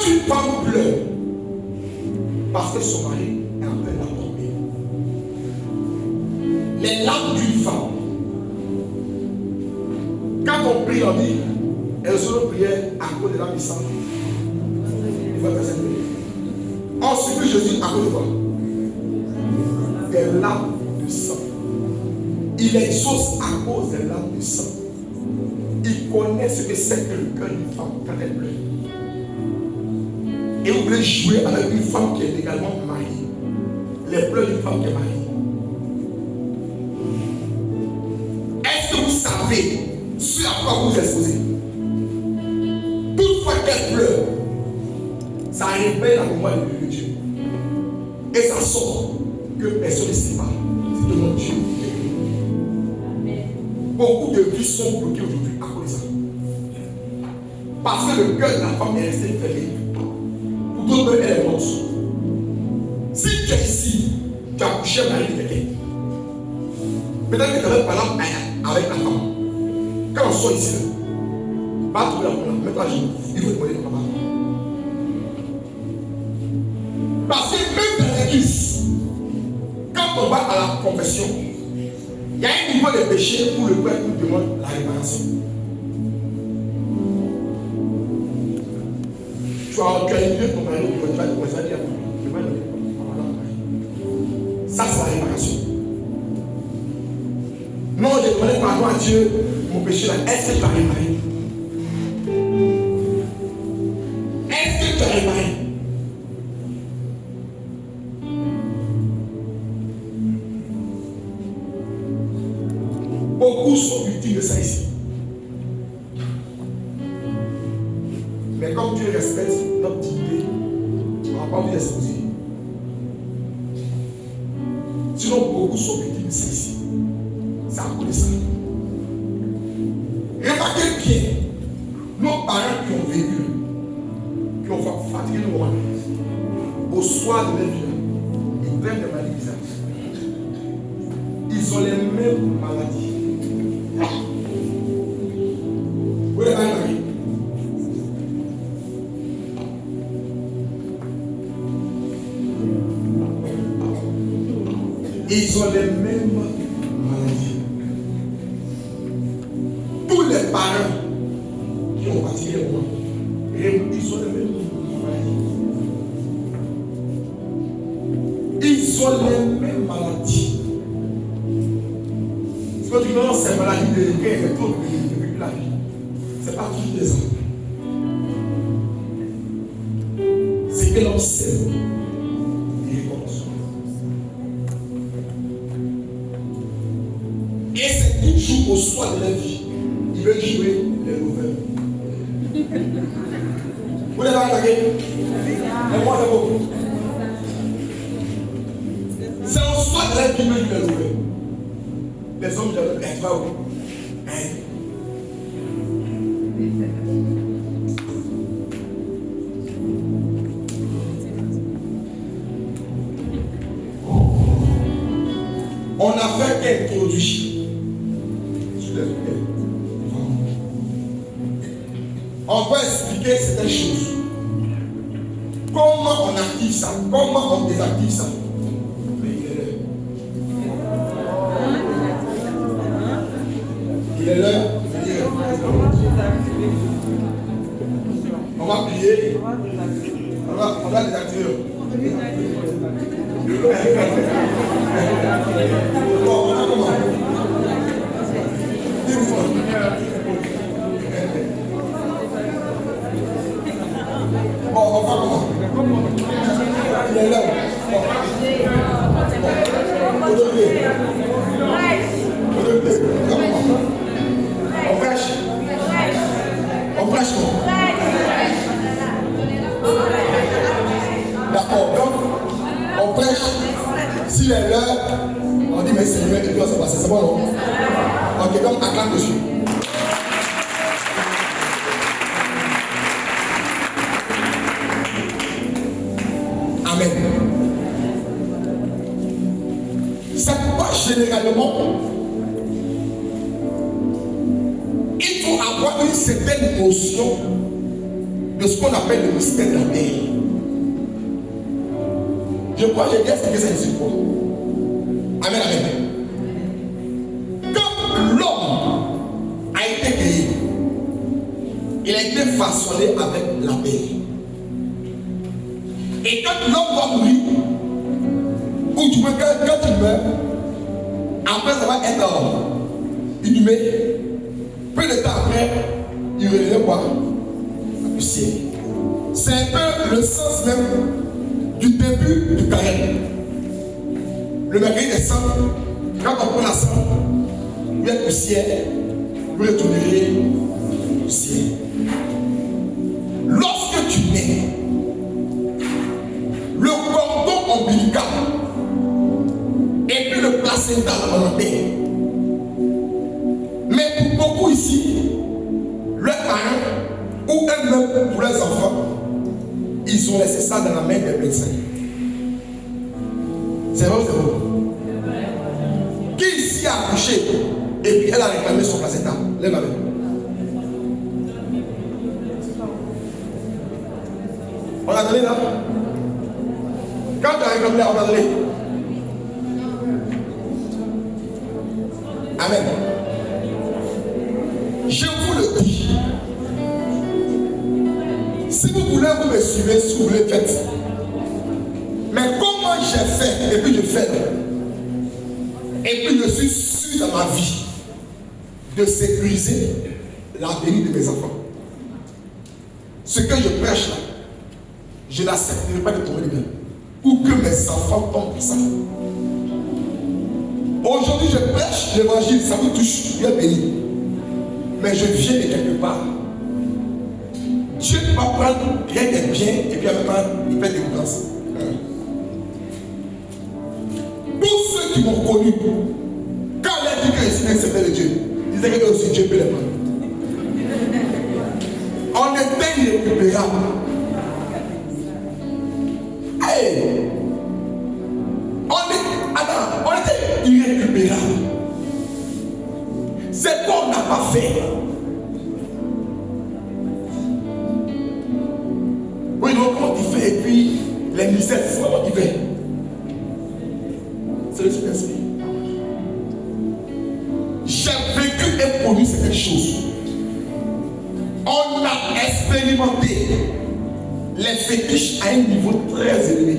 une femme pleure parce que son mari est en train de tomber, les larmes d'une femme, quand on prie en Bible, elles sont prières à cause de la puissance. Il faut passer. On supplie Jésus à cause de quoi? Des larmes de sang. Il exauce à cause des larmes de sang. Il connaît ce que c'est que le cœur d'une femme quand elle pleure. Et vous voulez jouer avec une femme qui est légalement mariée. Les pleurs d'une femme qui est mariée. Est-ce que vous savez ce à quoi vous exposez? Toute fois qu'elle pleure, ça réveille la mémoire de Dieu. Et ça sort que personne ne sait pas. C'est de mon Dieu. Beaucoup de vies sont bloquées aujourd'hui à cause de ça. Parce que le cœur de la femme est resté fermé. Pour d'autres, elle est morte. Si tu es ici, tu as couché avec quelqu'un. Peut-être que tu avais parlé avec la femme. Quand on sort ici, va trouver la femme, mets-toi à genoux. Il faut demander ton papa. Parce que même dans l'église, quand on va à la confession, il y a un niveau de péché où le peuple nous demande la réparation. Tu as organisé ton mari, tu vas commencer à dire ça, c'est la réparation. Non, j'ai demandé pardon à Dieu, mon péché là, est-ce que tu as réparé? Est-ce que tu as réparé? Beaucoup sont victimes de ça ici. Mais comme Dieu respecte notre dignité, on ne va pas vous exposer. Sinon, beaucoup sont victimes de ça ici. C'est à cause de ça. Remarquez bien, nos parents qui ont vécu, qui ont fatigué nos rois, au soir de leur vie, ils prennent des maladies bizarres. Ils ont les mêmes maladies. Vous les avez. Ils ont les mêmes maladies. Tous les parents qui ont fatigué les rois, ils ont les mêmes maladies. Ils ont les mêmes maladies. C'est pas que c'est maladie de guerre, mais tout depuis la vie. C'est pas toujours des enfants. C'est que l'homme sait. Il récolte. Et c'est toujours au soir de la vie. Il veut jouer les nouvelles. Vous l'avez attaqué? Mais moi, c'est beaucoup. C'est au soir de la vie qu'il veut jouer les nouvelles. Les hommes disent, tu vas où? On a fait qu'introduire sur les nouvelles. On va expliquer certaines choses. Comment on active ça? Comment on désactive ça? Il est l'heure. On va prier. On va désactiver. Bon, on a comment? Dis-moi. Bon, on va comment? Il est l'heure. On prêche. On prêche comment? D'accord, donc on prêche. S'il est l'heure, on dit mais Seigneur, et puis on se passe. C'est bon, non? Ok, donc acclame dessus. Amen. C'est pourquoi généralement, il faut avoir une certaine notion de ce qu'on appelle le mystère de la paix. Je crois que j'ai bien expliqué ça ici pour vous. Amen, amen. Quand l'homme a été créé, il a été façonné avec la paix. Et quand l'homme va mourir, ou du moins quand il meurt, après ça va être inhumé. Peu de temps après, il revient quoi? La poussière. C'est un peu le sens même du début du carême. Le mercredi des sangs, quand on prend la sang, vous êtes poussière, vous retournerez poussière. Lorsque tu nais, le cordon ombilical et puis le placenta en terre. Mais pour beaucoup ici, leurs parents ou eux-mêmes pour leurs enfants, ils ont laissé ça dans la main des médecins. C'est vrai ou c'est vrai? Qui ici a accouché et puis elle a réclamé son placenta? Lève la main. On a donné là? Quand tu as réclamé là, on a donné. Amen. Je vous le dis. Si vous voulez, vous me suivez, si vous voulez, faites. Mais comment j'ai fait, et puis je fais, et puis je suis sûr dans ma vie de sécuriser l'avenir de mes enfants. Ce que je prêche là, je n'accepterai pas de tomber dedans. Ou que mes enfants tombent pour ça. Aujourd'hui, je prêche l'évangile, ça vous touche, Dieu est béni. Mais je viens de quelque part. Dieu ne va prendre rien de bien et puis en même temps, il fait des grâces. Tous ceux qui m'ont connu, quand on a dit que je suis un serviteur de Dieu, ils disaient que aussi Dieu peut les prendre. On était irrécupérable. Hey! On était irrécupérable. C'est quoi on n'a pas fait. Oui, donc comment tu fais et puis les misères, comment tu fais? C'est le Saint-Esprit. J'ai vécu et connu certaines choses. On a expérimenté les fétiches à un niveau très élevé.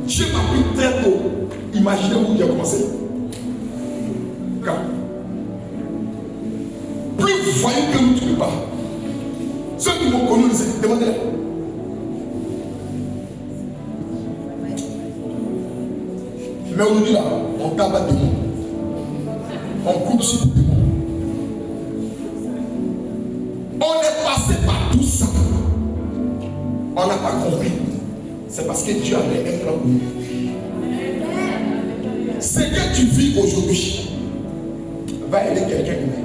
Dieu m'a pris très tôt. Imaginez où j'ai commencé. Quand plus voyez que nous, tu ne peux pas. Ceux qui m'ont connu, demandez-les. Mais aujourd'hui, là, on tabac des mots. On coupe sur des mots. On est passé par tout ça. On n'a pas compris. C'est parce que Dieu avait un plan pour nous. Ce que tu vis aujourd'hui va aider quelqu'un demain.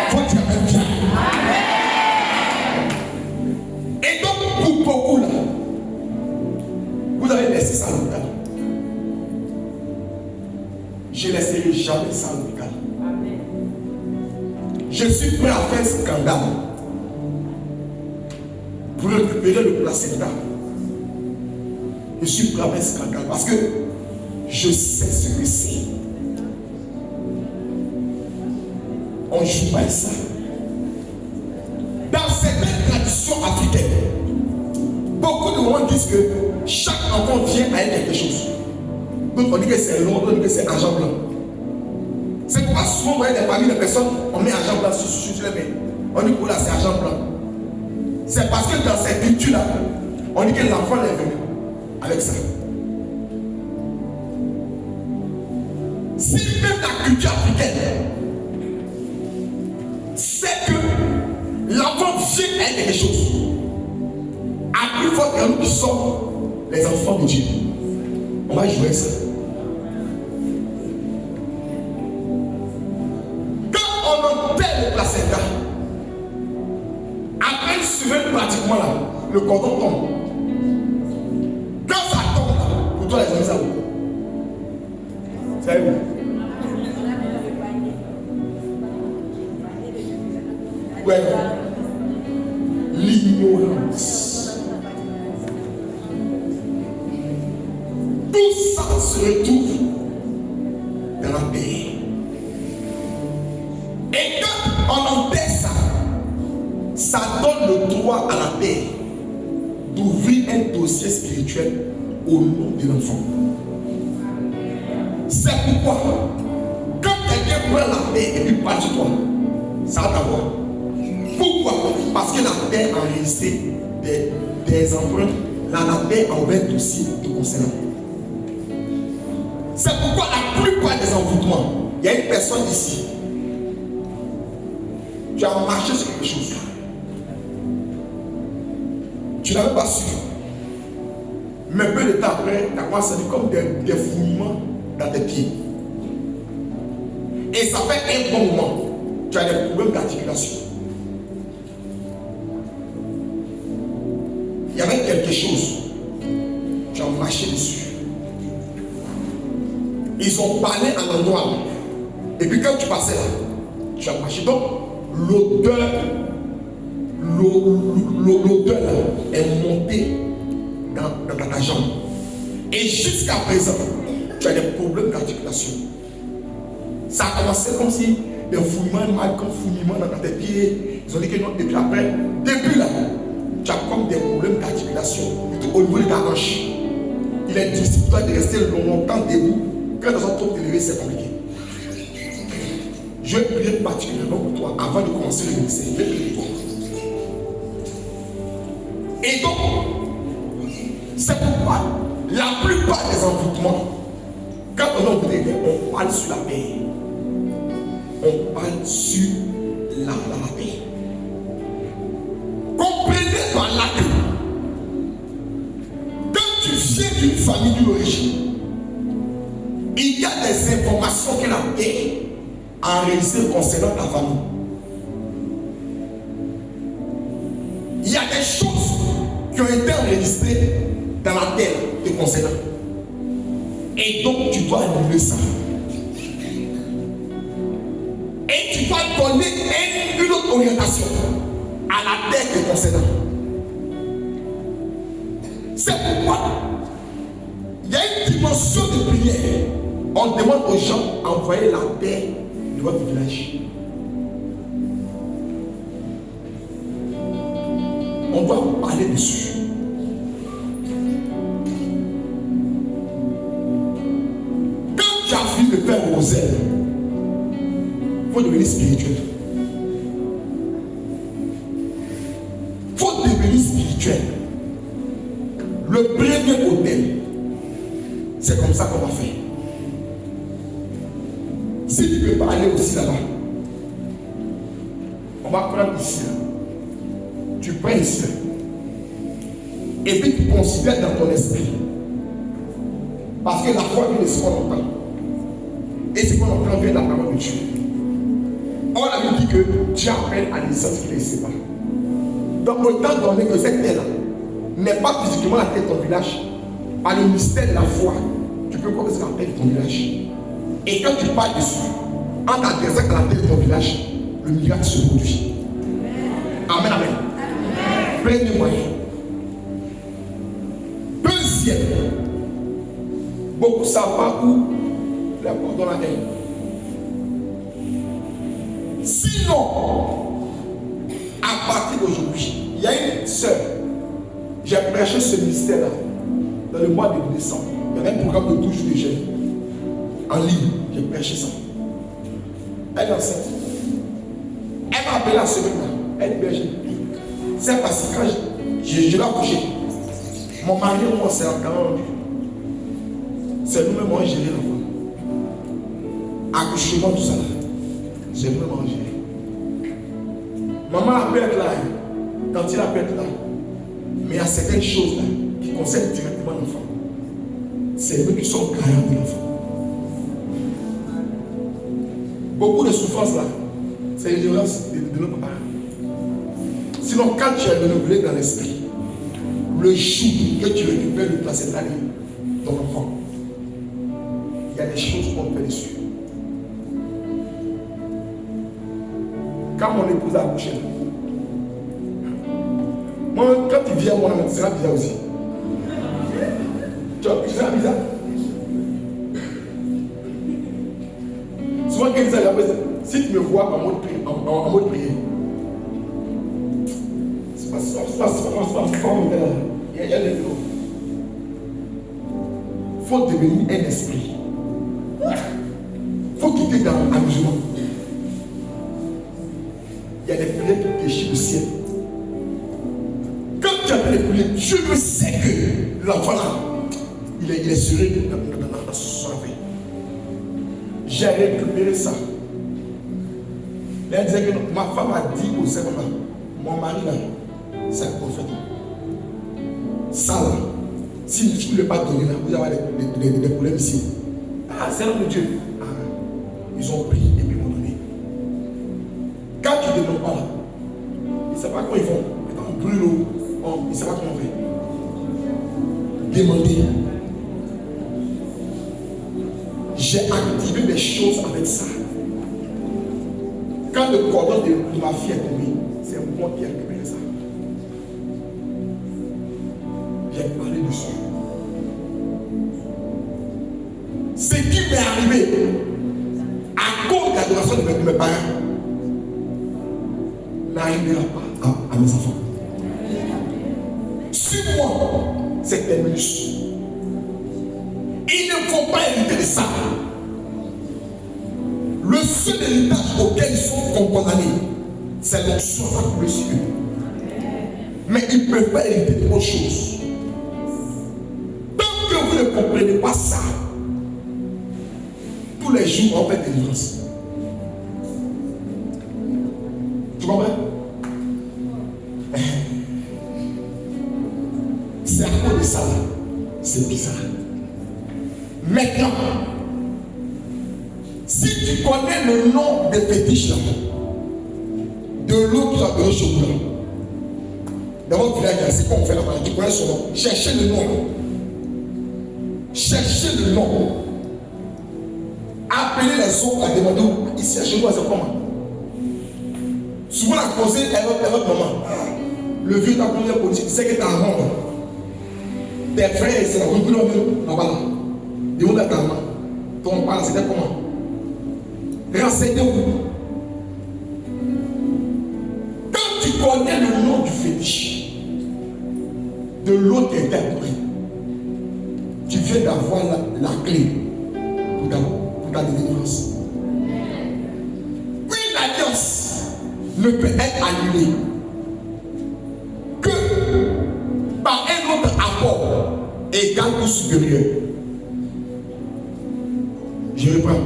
Faut dire Amen bien. Et donc, pour beaucoup là, vous avez laissé ça à l'hôpital. Je ne laisserai jamais ça à l'hôpital. Je suis prêt à faire un scandale pour récupérer le placenta. Je suis prêt à faire un scandale parce que je sais ce que c'est. On ne joue pas à ça. Dans certaines traditions africaines, beaucoup de gens disent que chaque enfant vient avec quelque chose. Donc on dit que c'est l'or, on dit que c'est argent blanc. C'est pourquoi souvent on voit des familles de personnes, on met argent blanc sur les mains. On dit que là c'est argent blanc. C'est parce que dans cette culture-là, on dit que l'enfant est venu avec ça. Si même la culture africaine, c'est que l'enfant vient avec quelque chose. À plus forte que nous qui sommes les enfants de Dieu, on va jouer ça. Quand on enterre le placenta, après une semaine pratiquement là, le cordon tombe. Quand ça tombe là, pour toi les amis, ça vous. C'est où? Ouais. ignorance. Tout ça se retrouve dans la paix. Et quand on entend ça, ça donne le droit à la paix d'ouvrir un dossier spirituel au nom de l'enfant. C'est pourquoi, quand quelqu'un prend la paix et puis part de toi, ça va t'avoir. Pourquoi? Parce que la paix a enregistré des empreintes. La paix a ouvert un dossier de concernant. C'est pourquoi la plupart des envoûtements, il y a une personne ici. Tu as marché sur quelque chose. Tu n'avais pas su. Mais peu de temps après, tu as commencé à dire comme des fouillements dans tes pieds. Et ça fait un bon moment. Tu as des problèmes d'articulation. Il y avait quelque chose. Tu as marché dessus. Ils ont parlé à l'endroit. Et puis quand tu passais là, tu as marché. Donc, l'odeur là est montée dans ta jambe. Et jusqu'à présent, tu as des problèmes d'articulation. Ça a commencé comme si des fouillements, mal comme fouillements dans tes pieds. Ils ont dit que non, et puis après, depuis là, tu as comme des problèmes d'articulation au niveau de ta hanche. Il est difficile pour toi de rester longtemps debout. Quand tu as trop élevé, c'est compliqué. Je vais prier particulièrement pour toi avant de commencer le ministère. Je vais prier pour toi. Et donc, c'est pourquoi la plupart des envoûtements, quand on a envoûté, on parle sur la paix. On parle sur la paix. Comprenez par là que quand tu viens d'une famille d'origine, il y a des informations que la paix a enregistrées concernant ta famille. Il y a des choses qui ont été enregistrées dans la terre te concernant. Et donc tu dois annuler ça. Et tu dois donner une autre orientation à la terre te concernant. C'est pourquoi il y a une dimension de prière. On demande aux gens d'envoyer la paix de votre village. On doit parler dessus. Quand tu as fini de faire Roselle, il faut devenir spirituel. Il faut devenir spirituel. Le premier hôtel, c'est comme ça qu'on va faire. Si tu ne peux pas aller aussi là-bas, on va prendre ici. Tu prends ici. Et puis tu considères dans ton esprit. Parce que la foi vient de ce qu'on entend. Et ce qu'on entend vient de la parole de Dieu. On avait dit que Dieu appelle à l'essence qui ne sait pas. Donc autant donné que cette terre-là n'est pas physiquement la terre de ton village, par le mystère de la foi, tu peux commencer à terre de ton village. Et quand tu parles dessus, en t'adressant à la terre de ton village, le miracle se produit. Amen, amen. Premier moyen. Deuxième, beaucoup ne savent pas où la porte dans la haine. Sinon, à partir d'aujourd'hui, il y a une sœur. J'ai prêché ce mystère-là dans le mois de décembre. Il y avait un programme de 12 jours de jeûne en ligne. J'ai prêché ça. Elle est enceinte. Elle m'a appelé la semaine-là. Elle est bergère. C'est parce que quand je l'ai accouché, mon mari et moi, c'est encore. C'est nous-mêmes qui avons géré l'enfant. Accouchement, tout ça. C'est nous-mêmes qui avons géré. Maman peut être là. Quand il peut être là. Mais il y a certaines choses là qui concernent directement l'enfant. C'est nous qui sommes garants de l'enfant. Beaucoup de souffrances là, c'est l'ignorance de nos parents. Sinon, quand tu es renouvelé dans l'esprit, le jour que tu récupères le placenta de ton enfant, il y a des choses qu'on fait dessus. Quand mon épouse a accouché, Moi, quand tu viens, moi, tu seras bizarre aussi. Tu seras bizarre. Souvent, quelqu'un dit, si tu me vois en mode prière, c'est pas forme. Il y a des choses. Il faut devenir un esprit. Il faut quitter dans l'amusement. Il y a des prières qui déchirent le ciel. Quand tu as les prières, je le sais que l'enfant là, il est serré dans son vie. J'ai récupéré ça. Elle disait que ma femme a dit au Seigneur, mon mari là, c'est un prophète. Ça là, si je ne l'ai pas donné là, vous allez avoir des problèmes ici. Ah, c'est l'homme de Dieu. Ah, ils ont pris et puis m'ont donné. Quand tu ne demandes pas là, ils ne savent pas comment ils font. On brûle l'eau, ils ne savent pas comment on fait. Demandez. J'ai activé des choses avec ça. Quand le cordon de ma fille est tombé, c'est moi qui ai récupéré ça. J'ai parlé dessus. Ce qui m'est arrivé à cause de l'adoration de mes parents n'arrivera pas à mes enfants. Sur moi, c'est terminus. Ils ne vont pas hériter de ça. Le seul héritage auquel ils sont condamnés, c'est l'onction à couler sur eux. Mais ils ne peuvent pas hériter d'autres choses. Tant que vous ne comprenez pas ça, tous les jours on fait des délivrance. Tu comprends? C'est à cause de ça. C'est bizarre. Maintenant, si tu connais le nom des fétiches là, de l'eau qui a donné chez vous là, dans votre village, c'est quoi on fait là-bas, tu connais son nom, cherchez le nom. Cherchez le nom. Appelez les autres à demander où ici chez nous, c'est comment. Souvent la causée est votre maman. Le vieux t'a connu la police, il sait que t'as un nom. Tes frères et sœurs, vous pouvez le là-bas là. De où est ta maman? Ton père, c'était comment? Renseignez-vous. Quand tu connais le nom du fétiche, de l'autre qui est adoré, tu viens d'avoir la clé pour ta délivrance. Une alliance ne peut être annulée que par un autre apport égal ou supérieur. Je reprends.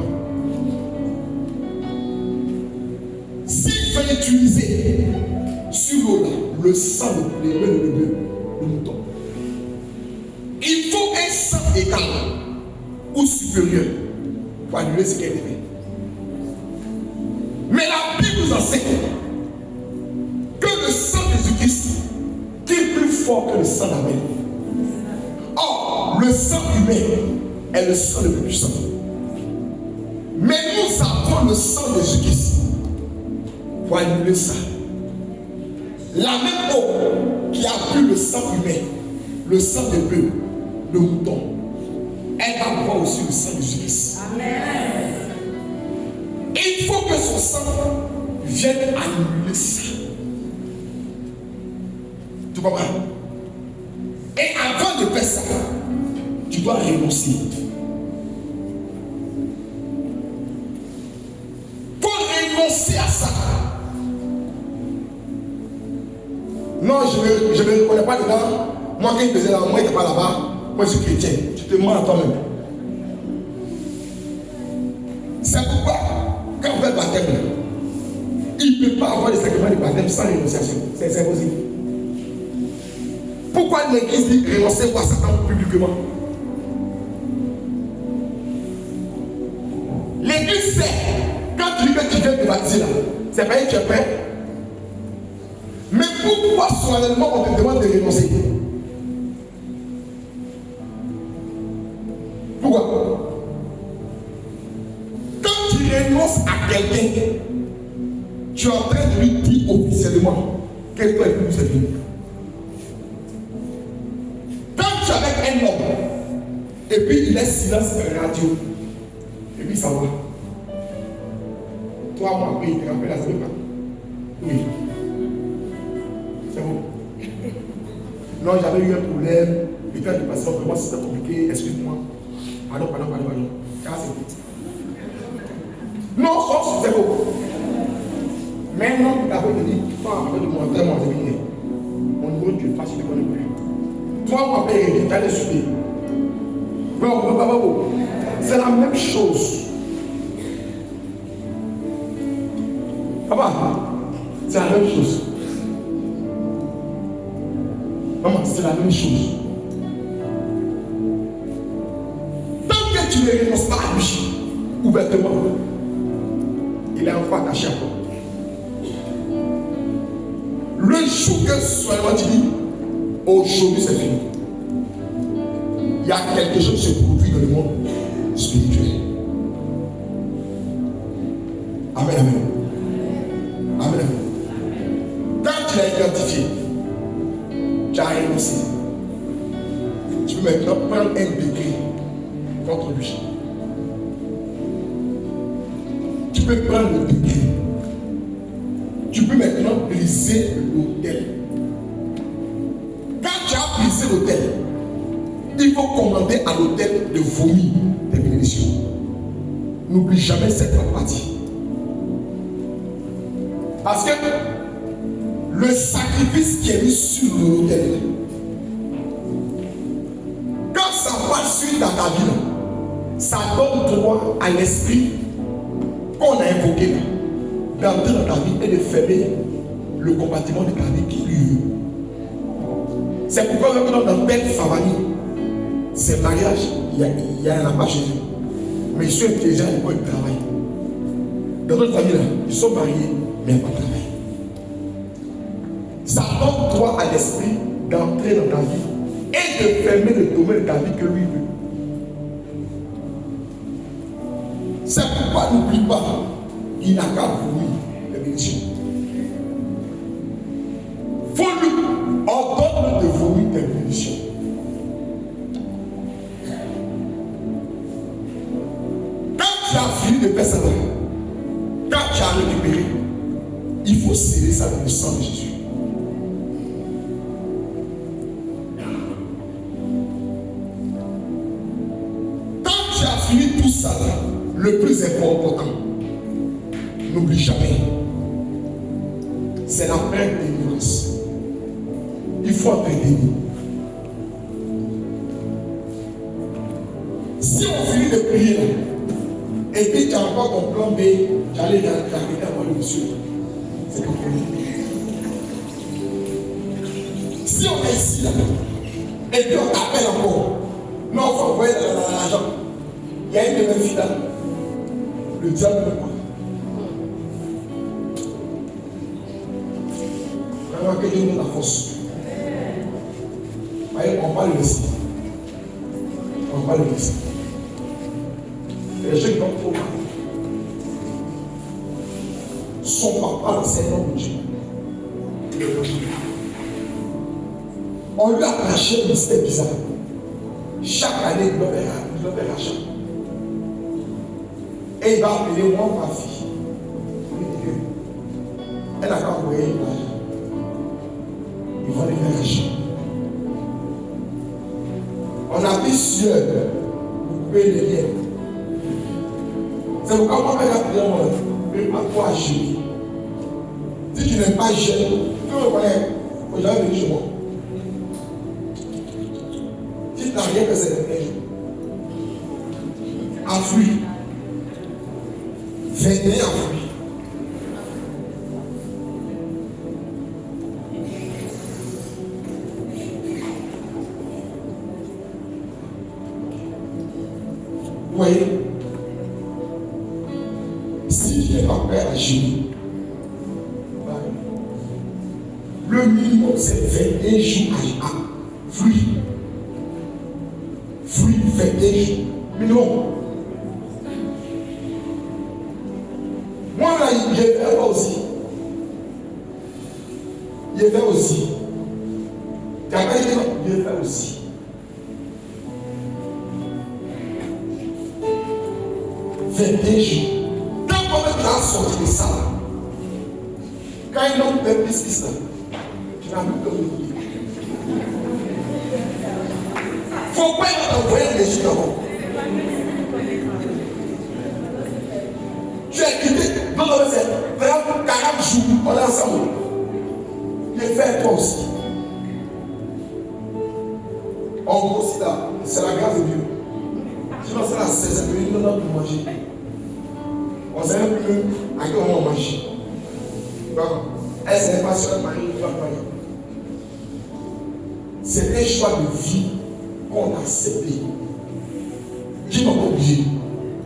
S'il veut utiliser sur l'eau le sang de le mouton, il faut un sang égal ou supérieur pour annuler ce qui a été fait. Mais la Bible nous enseigne que le sang de Jésus-Christ est plus fort que le sang d'Abel. Or, le sang humain est le sang le plus puissant. Mais nous avons le sang de Jésus-Christ pour annuler ça. La même eau qui a pris le sang humain, le sang de bœuf, le mouton, elle va boire aussi le sang de Jésus-Christ. Amen. Il faut que son sang vienne annuler ça. Tu comprends? Et avant de faire ça, tu dois renoncer. Renoncer à ça. Non, je ne me reconnais pas dedans. Moi qui faisais là, moi qui n'étais pas là-bas, moi je suis chrétien. Tu te mens à toi-même. C'est pourquoi, quand on fait le baptême, il ne peut pas avoir le sacrement de baptême sans rénonciation. C'est impossible. Pourquoi l'église dit renoncer à Satan publiquement? L'église sait. Quand tu dis que tu viens te baptiser là, c'est pas que tu es prêt. Mais pourquoi solennellement on te demande de renoncer? Pourquoi? Quand tu renonces à quelqu'un, tu es en train de lui dire officiellement que toi et plus c'est fini. un homme. Et puis il laisse silence radio. Et puis ça va. 3 mois après, il te rappelle la semaine. Oui. C'est bon. Non, j'avais eu un problème. Le temps de passer, vraiment c'était compliqué. Excuse-moi. Pardon. Car c'est vite. Non, c'est bon. Maintenant, tu avais dit, toi, avec le monteur, moi, j'ai venu. Mon niveau, tu es facile de connaître plus. Toi, on va payer, tu as les subir. Bon. C'est la même chose. Papa, c'est la même chose. Maman, c'est la même chose. Tant que tu ne renonces pas à lui, ouvertement, il est encore attaché à toi. Le jour que souvent tu dis, aujourd'hui c'est fini. Il y a quelque chose qui se produit dans le monde spirituel. Amen. Quand tu l'as identifié, tu as renoncé. Tu peux maintenant prendre un décret contre lui. Tu peux prendre le décret. Tu peux maintenant briser l'autel. Quand tu as brisé l'autel, il faut commander à l'autel de vomir tes bénédictions. N'oublie jamais cette partie. Parce que le sacrifice qui est mis sur l'autel, quand ça passe sur dans ta vie, ça donne droit à l'esprit qu'on a invoqué d'entrer dans ta vie et de fermer le compartiment de ta vie qui lui. C'est pourquoi dans telle famille, ces mariages, il y a un pas chez eux. Mais ils sont intelligents et ils travaillent. Dans notre famille, là, ils sont mariés, mais ils n'ont pas travaillé. Ça donne droit à l'esprit d'entrer dans ta vie et de fermer le domaine de ta vie que lui veut. C'est pourquoi n'oublie pas, il n'a qu'à vomir les bénédictions. Faut lui ordonne de vomir tes bénédictions. Quand tu as fini de faire ça, quand tu as récupéré, il faut sceller ça dans le sang de Jésus. Quand tu as fini tout ça, le plus important, n'oublie jamais, c'est la pleine délivrance. Il faut être délivré. Si on finit de prier, et puis tu as encore ton plan B, tu allais t'arrêter à voir le monsieur. C'est ton problème. Si on est ici, là, et puis on t'appelle encore, non, il faut envoyer l'argent. Il y a une de mes filles là, le diable ne pas. Vraiment que Dieu nous la force. On va le laisser. On va le laisser. Les jeunes qui ont trop mal. Son papa, c'est un homme de Dieu. On lui a arraché un mystère bizarre. Chaque année, il doit faire l'argent. Et il va appeler moi ma fille. Elle a qu'à envoyer l'argent. Ils vont lui faire l'argent. On a vu sur vous pouvez les liens. C'est pourquoi moi, je vais appeler à toi agir. Si tu n'es pas jeune, tu me connais, il faut jamais venir chez moi. Si tu n'as rien fait, c'est un jour. En fruit. 21 en fruit. Vous voyez, si tu n'es pas prêt à agir, le minimum c'est 21 jours à fruit. Fruit 21 jours. Minimum. Moi là, je vais faire aussi. Je vais faire aussi. Tu as pas dit non, je vais faire aussi. 21 jours. Quand tu as sorti de ça, quand un homme fait plus que ça, tu n'as plus comme lui. Il ne faut pas t'envoyer en Égypte d'abord. Tu es quitté, non, c'est 40 jours, on est ensemble. Je fais toi aussi. En gros, c'est la grâce de Dieu. Sinon, c'est la 16e minute, on a pu manger. On ne sait même plus à quel moment on mange. Elle, ce n'est pas sur le mari qui va payer. C'est un choix de vie qu'on a accepté. Qui m'a pas oublié.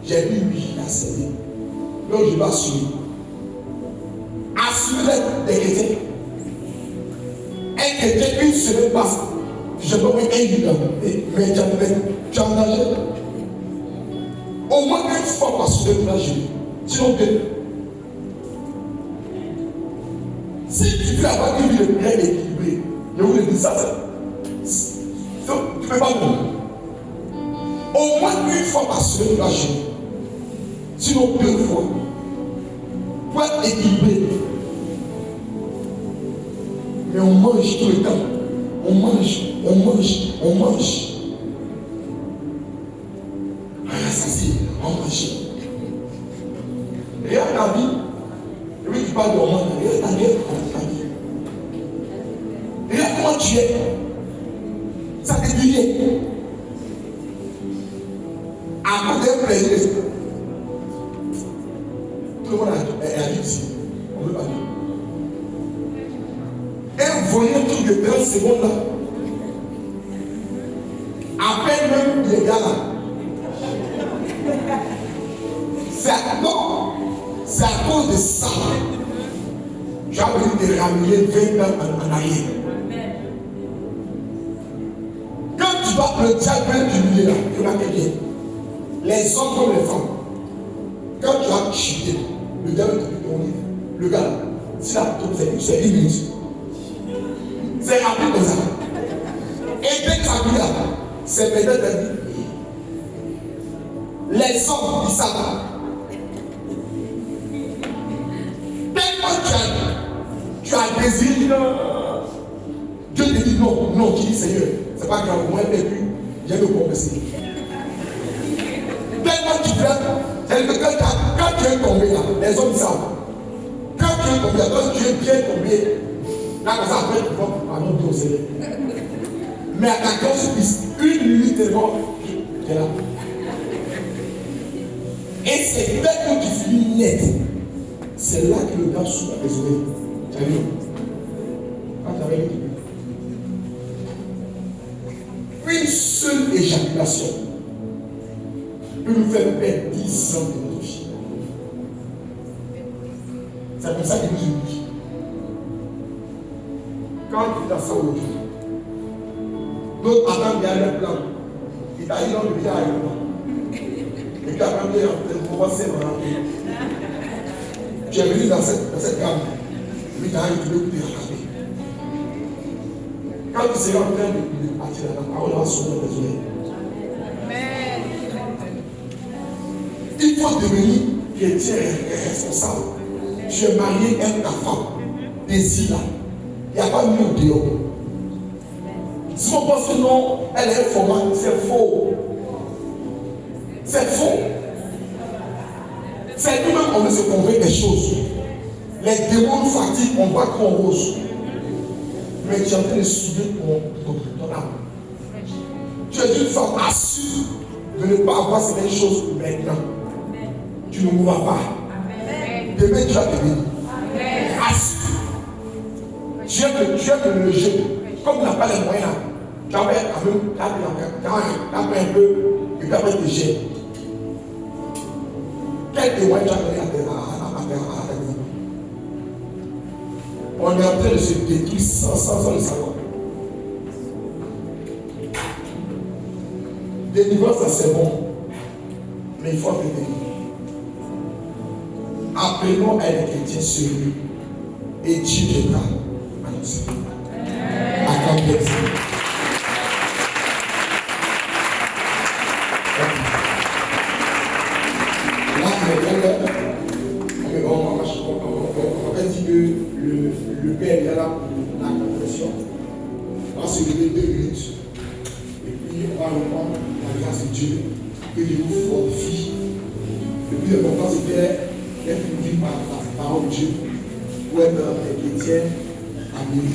J'ai dit oui, j'ai accepté. Donc je dois assumer. Assumer des chrétiens. Un chrétien, une semaine passe. Je peux être évident. Mais tu as engagé. Au moins une fois par semaine, tu l'as géré. Sinon, si tu veux avoir une vie bien équilibrée, je vous le dis ça, tu ne peux pas mourir. Au moins une fois par semaine, tu l'as géré. Sinon, 2 fois. Pour être équilibré. Mais on mange tout le temps. On mange. Ah, ça c'est, on mange. Regarde ta vie. Oui, tu parles de on mange. Regarde ta vie. Regarde comment tu es. Ça te dit rien. À côté d'un plaisir. Tout le monde a dit ici. On ne veut pas dire. Un voyant truc de 30 secondes là. À peine même les gars là. C'est à cause de ça. J'ai envie de ramener 20 ans en arrière. Quand tu vas le diable du milieu là, il va te dire. Les hommes comme les femmes. Quand tu as chuté, le diable te dit ton livre. Le gars là, si la tombe c'est 1 minute. C'est rapide comme ça. Et dès que ça vient là, c'est peut-être la vie. Les hommes, ils savent. Tellement tu as désiré, Dieu te dit non, tu dis Seigneur, c'est pas grave, moi j'ai pu, j'ai le compenser. Tellement tu fais, c'est que quand tu es tombé là, les hommes savent. Quand tu es tombé là, quand tu es bien tombé, là comme ça après tu vas pardon Dieu au Seigneur. Mais à ta grosse piste, 1 minute et mort, tu es là. Et c'est dès que tu finis net, c'est là que le gars s'ouvre à tes oreilles. Tu as vu? Quand tu avais une seule éjaculation peut nous faire perdre 10 ans de notre vie. C'est comme ça qu'il nous dit. Quand tu es dans ça aujourd'hui, d'autres attendent bien leur plan. Il t'a dit non, le bien avec moi. Et puis après, tu as commencé à rentrer. Tu es venu dans cette gamme. Lui, tu as dit, tu veux te rattraper. Quand tu seras en train de partir, la parole va sonner dans tes oreilles. Il faut devenir chrétien et responsable. Tu es marié, aime ta femme. Désir là. Il n'y a pas de mieux au dehors. Si on pense que non, elle est informale, c'est faux. C'est faux. C'est nous-mêmes qu'on veut se convaincre des choses. Les démons nous fatiguent, on voit qu'on rose. Mais tu es en train de soulever ton âme. Tu es une femme assure de ne pas avoir certaines choses maintenant. Tu ne mourras pas. Demain, tu vas te bénir. Assure. Tu es le jeu. Comme tu n'as pas les moyens, tu as pris un peu et puis après tu jettes. Quel témoin tu as donné à ta vie? On est en train de se détruire sans le savoir. Délivrance, ça c'est bon. Mais il faut être délivré. Appelons à être chrétien sérieux. Et Dieu viendra à nous servir. Accordez-vous. La l'intercession. On va se lever 2 minutes. Et puis on va reprendre la grâce de Dieu. Que Dieu nous fortifie. Le plus important, c'était d'être conduit par la parole de Dieu pour être des chrétiens amis.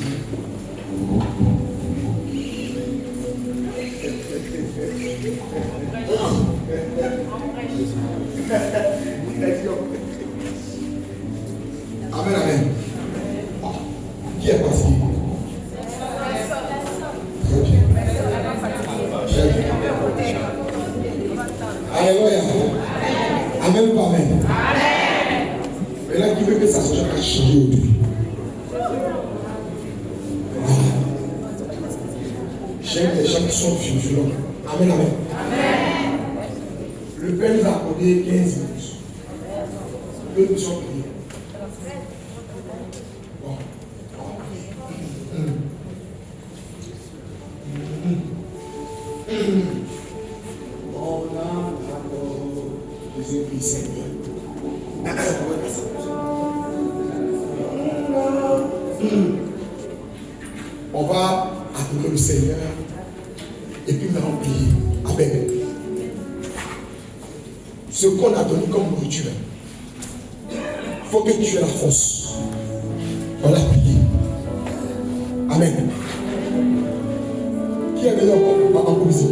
Amen, amen. Qui est fatigué? Très bien. Alléluia. Amen ou pas amen? Mais là, qui veut que ça soit changé aujourd'hui? J'aime les gens qui sont violents. Amen, amen. Le Père nous a accordé 15 minutes. Deux nous sommes priés. Bon. Mon âme t'adore, Jésus-Christ Seigneur. On va adorer le Seigneur et puis nous allons prier. Amen. Ce qu'on a donné comme nourriture, il faut que tu aies la force. On l'a prié. Amen. Qui est venu en poésie?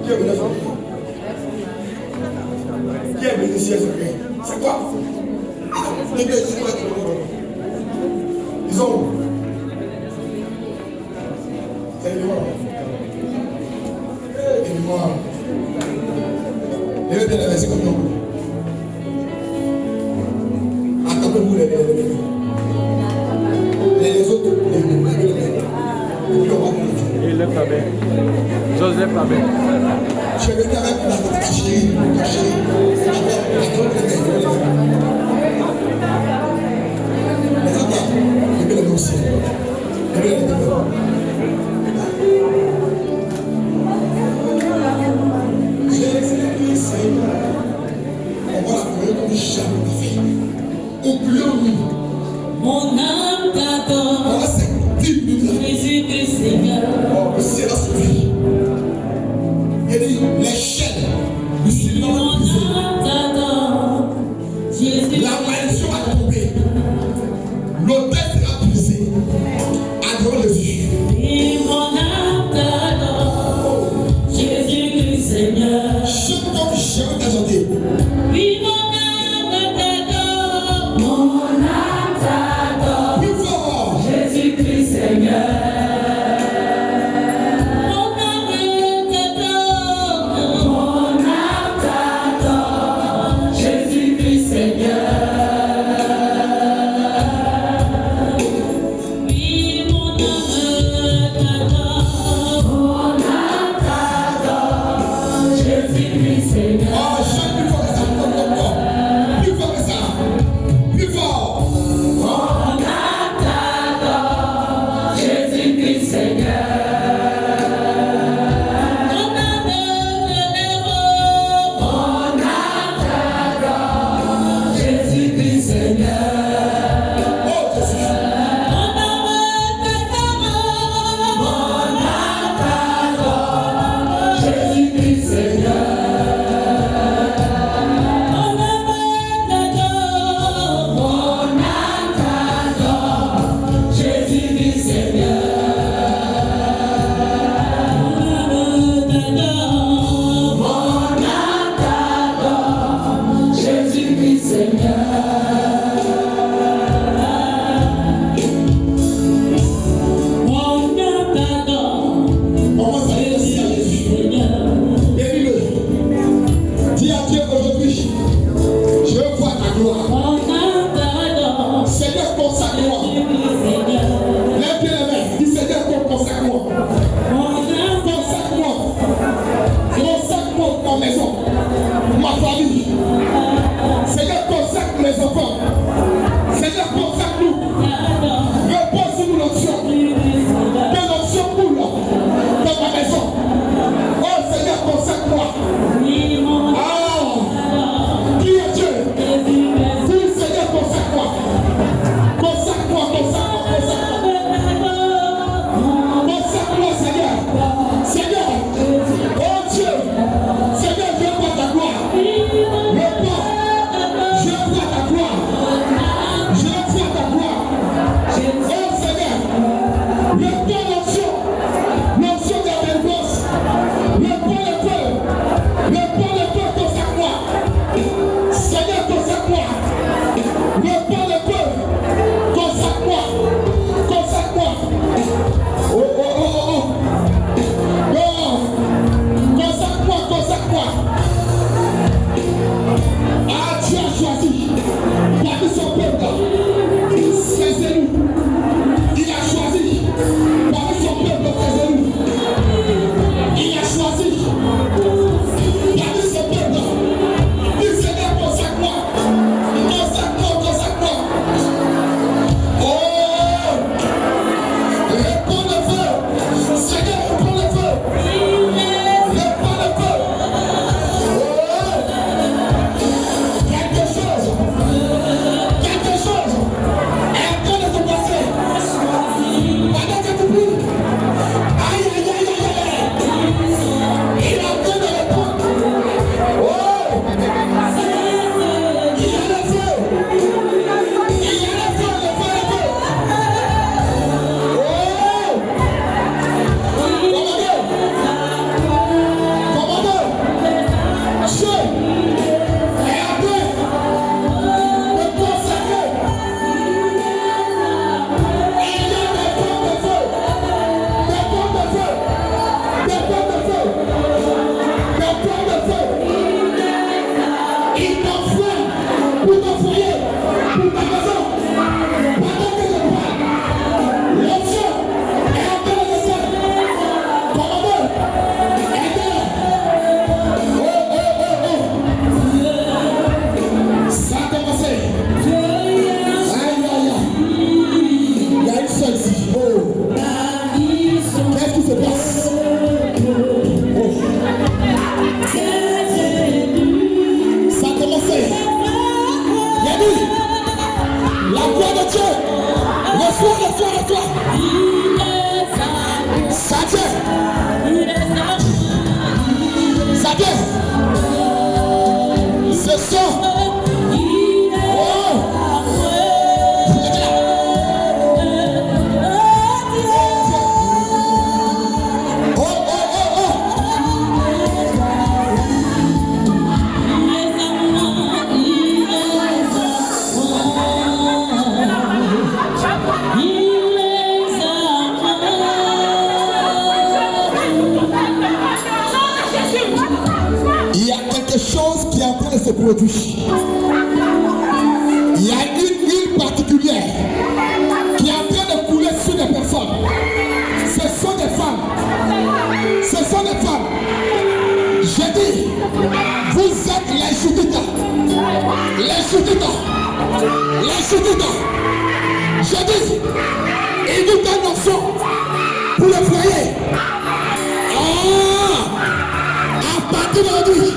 Qui est venu en poésie? Qui est venu ici à ce rien? C'est quoi? Les gars, c'est quoi? Ils ont où? C'est les noirs. Les noirs. Les bien c'est comme nous. Attendez-vous les autres. Il lève la main. Joseph lève la main. Je vais dire avec ta chérie. Les enfants, je vais les aussi. Je vais les Jésus-Christ Seigneur, on va la prier comme jamais fait. Oublions-nous. Mon âme t'adore. On va s'activer. Jésus-Christ Seigneur. Oh, le ciel a souffert. Il dit les chaînes du silence. Mon âme t'adore. Jésus. La malédiction a tombé. L'autel sera brisé. Adorons Jésus. Et mon âme t'adore. Jésus-Christ Seigneur. Chante comme jamais t'as chanté. Oui, mon âme t'adore. Mon âme t'adore. Plus fort. Jésus-Christ Seigneur. Mon âme t'adore. Mon âme t'adore. Jésus-Christ Seigneur. Oui, mon âme aujourd'hui. Il y a une huile particulière qui est en train de couler sur des personnes. Ce sont des femmes. Ce sont des femmes. J'ai dit, vous êtes les Juditas. Les Juditas. Les Juditas. J'ai dit, il vous donne l'option pour le foyer. À partir d'aujourd'hui,